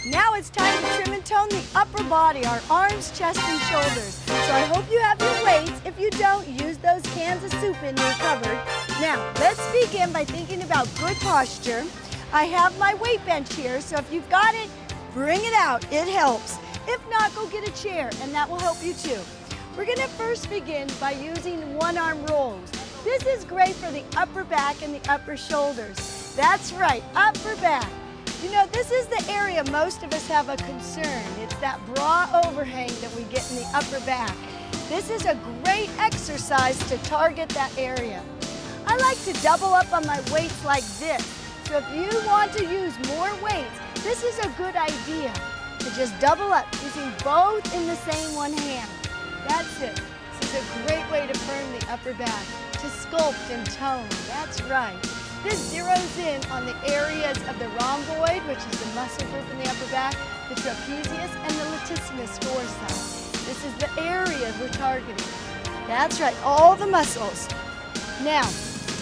Now it's time to trim and tone the upper body, our arms, chest, and shoulders. So I hope you have your weights. If you don't, use those cans of soup in your cupboard. Now, let's begin by thinking about good posture. I have my weight bench here, so if you've got it, bring it out. It helps. If not, go get a chair, and that will help you too. We're gonna first begin by using one-arm rolls. This is great for the upper back and the upper shoulders. That's right, upper back. You know, this is the area most of us have a concern. It's that bra overhang that we get in the upper back. This is a great exercise to target that area. I like to double up on my weights like this. So if you want to use more weights, this is a good idea to just double up using both in the same one hand. That's it. This is a great way to firm the upper back, to sculpt and tone. That's right. This zeroes in on the areas of the rhomboid, which is the muscle group in the upper back, the trapezius, and the latissimus dorsi. This is the area we're targeting. That's right, all the muscles. Now,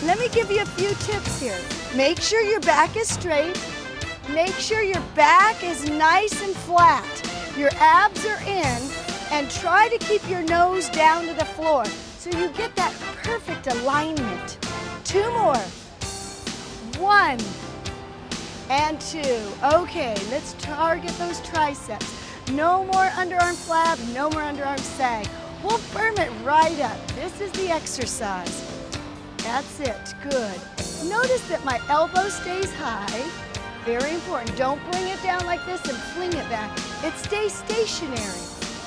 let me give you a few tips here. Make sure your back is straight. Make sure your back is nice and flat. Your abs are in, and try to keep your nose down to the floor so you get that perfect alignment. 2 more. 1 and 2. Okay, let's target those triceps. No more underarm flab, no more underarm sag. We'll firm it right up. This is the exercise. That's it, good. Notice that my elbow stays high. Very important. Don't bring it down like this and fling it back. It stays stationary.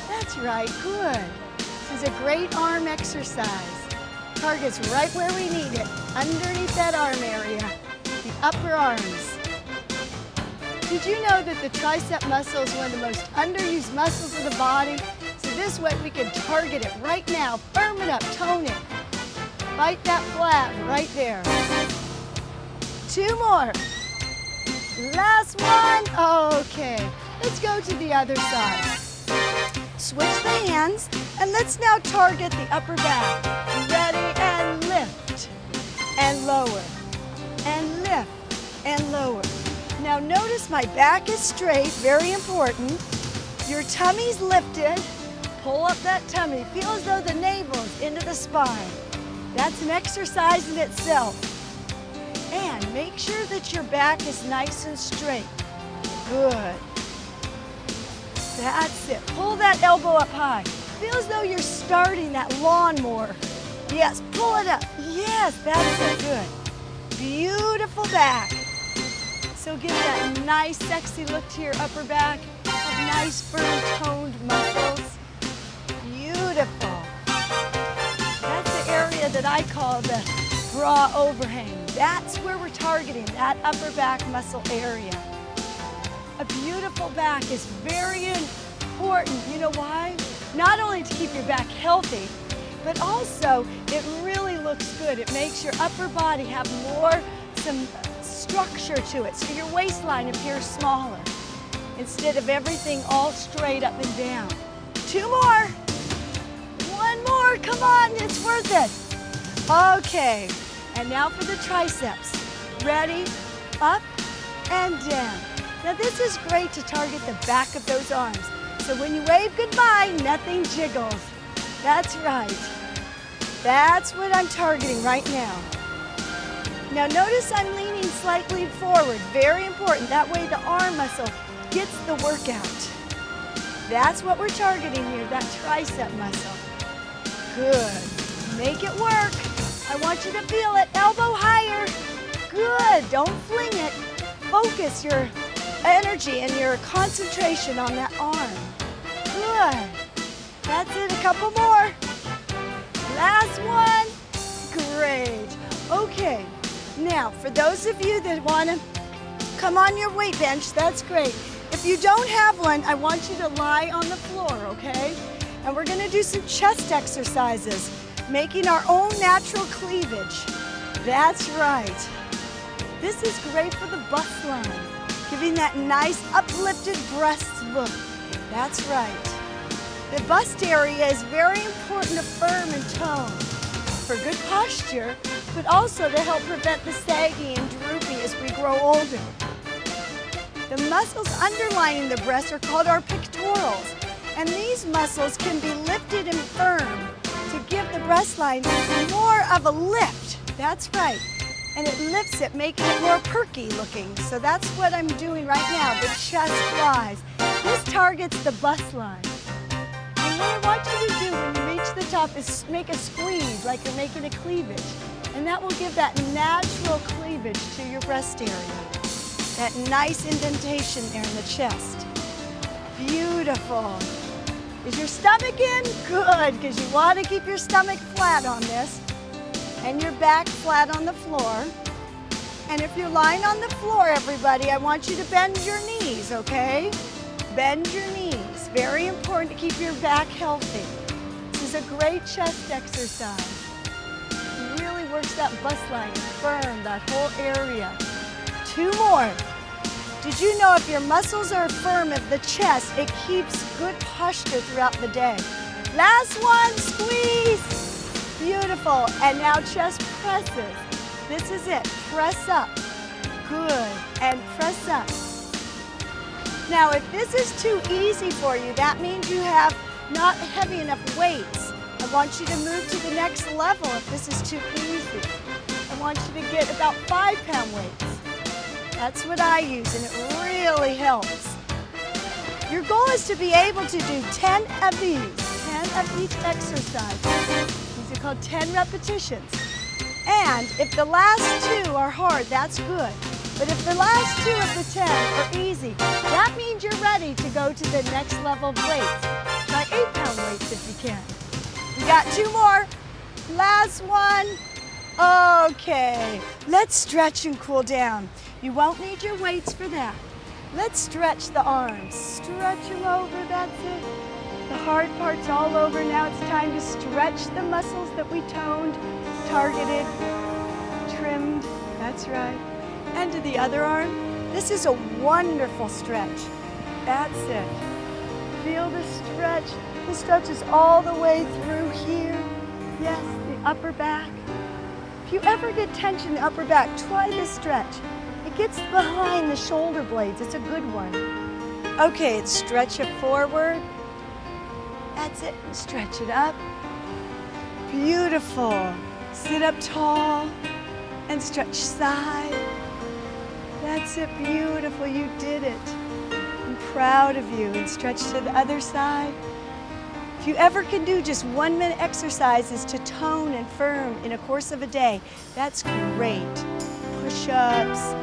That's right, good. This is a great arm exercise. Targets right where we need it, underneath that arm area, the upper arms. Did you know that the tricep muscle is one of the most underused muscles of the body? So this way we can target it right now, firm it up, tone it. Fight that flab right there. 2 more. Last one. Okay, let's go to the other side. Switch the hands, and let's now target the upper back. Ready, and lift, and lower, and lift, and lower. Now notice my back is straight, very important. Your tummy's lifted. Pull up that tummy. Feel as though the navel's into the spine. That's an exercise in itself. And make sure that your back is nice and straight. Good. That's it. Pull that elbow up high. Feel as though you're starting that lawnmower. Yes, pull it up. Yes, that's it. Good. Beautiful back. So give that nice, sexy look to your upper back. Have nice, firm, toned muscles. Beautiful. That's the area that I call the bra overhang. That's where we're targeting, that upper back muscle area. A beautiful back is very important. You know why? Not only to keep your back healthy, but also it really looks good. It makes your upper body have some structure to it, so your waistline appears smaller instead of everything all straight up and down. 2 more. 1 more. Come on, it's worth it. Okay, and now for the triceps. Ready? Up and down. Now this is great to target the back of those arms. So when you wave goodbye, nothing jiggles. That's right. That's what I'm targeting right now. Now notice I'm leaning slightly forward. Very important. That way the arm muscle gets the workout. That's what we're targeting here, that tricep muscle. Good. Make it work. I want you to feel it. Elbow higher. Good. Don't fling it. Focus your energy and your concentration on that arm. Good. That's it. A couple more. Last one. Great. Okay. Now, for those of you that want to come on your weight bench, that's great. If you don't have one, I want you to lie on the floor, okay? And we're going to do some chest exercises, making our own natural cleavage. That's right. This is great for the bust line, giving that nice uplifted breast look. That's right. The bust area is very important to firm and tone for good posture, but also to help prevent the saggy and droopy as we grow older. The muscles underlying the breasts are called our pectorals. And these muscles can be lifted and firm to give the breast line more of a lift. That's right. And it lifts it, making it more perky looking. So that's what I'm doing right now, the chest flies. This targets the bust line. And what I want you to do when you reach the top is make a squeeze, like you're making a cleavage. And that will give that natural cleavage to your breast area. That nice indentation there in the chest. Beautiful. Is your stomach in? Good, because you want to keep your stomach flat on this. And your back flat on the floor. And if you're lying on the floor, everybody, I want you to bend your knees, okay? Bend your knees. Very important to keep your back healthy. This is a great chest exercise. It really works that bust line, firm, that whole area. 2 more. Did you know if your muscles are firm at the chest, it keeps good posture throughout the day? Last one, squeeze. Beautiful. And now chest presses. This is it. Press up. Good. And press up. Now, if this is too easy for you, that means you have not heavy enough weights. I want you to move to the next level if this is too easy. I want you to get about 5-pound weights. That's what I use, and it really helps. Your goal is to be able to do 10 of these, 10 of each exercise. These are called 10 repetitions. And if the last 2 are hard, that's good. But if the last 2 of the 10 are easy, that means you're ready to go to the next level of weights. Try 8-pound weights if you can. We got 2 more. Last one. Okay, let's stretch and cool down. You won't need your weights for that. Let's stretch the arms. Stretch them over, that's it. The hard part's all over. Now it's time to stretch the muscles that we toned, targeted, trimmed. That's right. And to the other arm. This is a wonderful stretch. That's it. Feel the stretch. The stretch is all the way through here. Yes, the upper back. If you ever get tension in the upper back, try this stretch. It gets behind the shoulder blades. It's a good one. Okay, stretch it forward. That's it. Stretch it up. Beautiful. Sit up tall and stretch side. That's it. Beautiful. You did it. I'm proud of you. And stretch to the other side. If you ever can do just 1-minute exercises to tone and firm in a course of a day, that's great. Push-ups.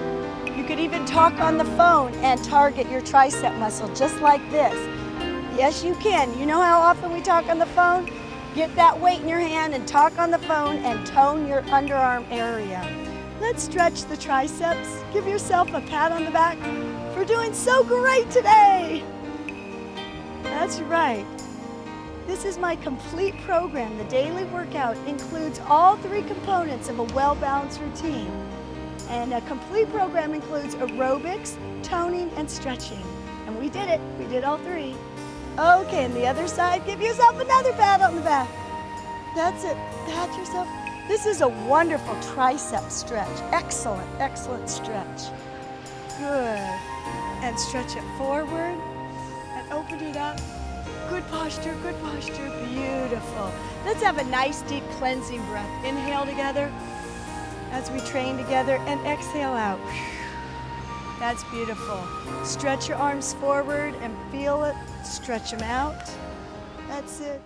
You could even talk on the phone and target your tricep muscle just like this. Yes, you can. You know how often we talk on the phone? Get that weight in your hand and talk on the phone and tone your underarm area. Let's stretch the triceps. Give yourself a pat on the back for doing so great today. That's right. This is my complete program. The daily workout includes all 3 components of a well-balanced routine. And a complete program includes aerobics, toning, and stretching. And we did it. We did all 3. Okay, and the other side, give yourself another pat on the back. That's it. Pat yourself. This is a wonderful tricep stretch. Excellent, excellent stretch. Good. And stretch it forward and open it up. Good posture, beautiful. Let's have a nice deep cleansing breath. Inhale together as we train together and exhale out. That's beautiful. Stretch your arms forward and feel it. Stretch them out. That's it.